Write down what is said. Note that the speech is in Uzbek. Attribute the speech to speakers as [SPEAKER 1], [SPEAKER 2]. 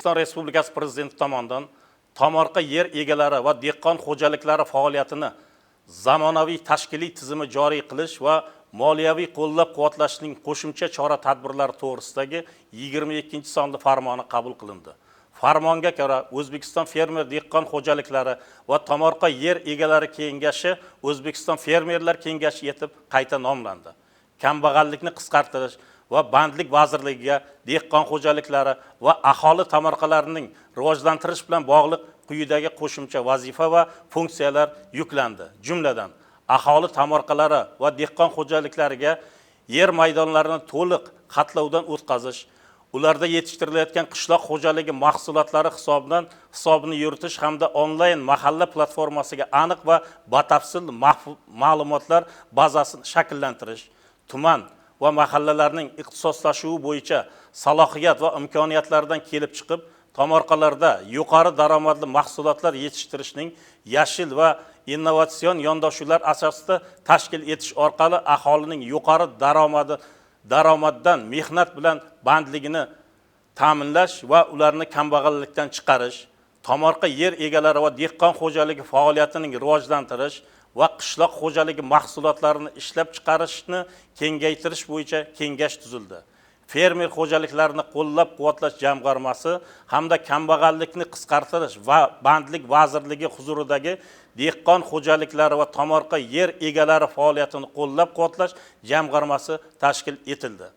[SPEAKER 1] O'zbekiston Respublikasi Prezidenti tomonidan tomorqa yer egalari va dehqon xo'jaliklari faoliyatini zamonaviy tashkiliy tizimi joriy qilish va moliyaviy qo'llab-quvvatlashning qo'shimcha chora-tadbirlari to'g'risidagi 22-sonli farmoni qabul qilindi. Farmonga ko'ra, O'zbekiston fermer dehqon xo'jaliklari va tomorqa yer egalari kengashi O'zbekiston fermerlar kengashi etib qayta nomlandi. Kambag'allikni qisqartirish va bandlik vazirligiga dehqon xo'jaliklari va aholi tomorqalarining rivojlantirish bilan bog'liq quyidagi qo'shimcha vazifa va funksiyalar yuklandi. Jumladan, aholi tomorqalari va dehqon xo'jaliklariga yer maydonlarini to'liq xatlovdan o'tkazish, ularda yetishtirilayotgan qishloq xo'jaligi mahsulotlari hisobini yuritish hamda onlayn mahalla platformasiga aniq va batafsil ma'lumotlar bazasini shakllantirish, tuman va mahallalarning ixtisoslashuvi bo'yicha salohiyat va imkoniyatlaridan kelib chiqib, tomorqalarda yuqori daromadli mahsulotlar yetishtirishning yashil va innovatsion yondashuvlar asosida tashkil etish orqali aholining yuqori daromaddan mehnat bilan bandligini ta'minlash va ularni kambag'allikdan chiqarish, tomorqa yer egalari va dehqon xo'jaligi faoliyatining rivojlantirish va qishloq xo'jaligi mahsulotlarini ishlab chiqarishni kengaytirish bo'yicha kengash tuzildi. Fermer xo'jaliklarini qo'llab-quvvatlash jamg'armasi hamda kambag'allikni qisqartirish va bandlik vazirligi huzuridagi dehqon xo'jaliklari va tomorqa yer egalari faoliyatini qo'llab-quvvatlash jamg'armasi tashkil etildi.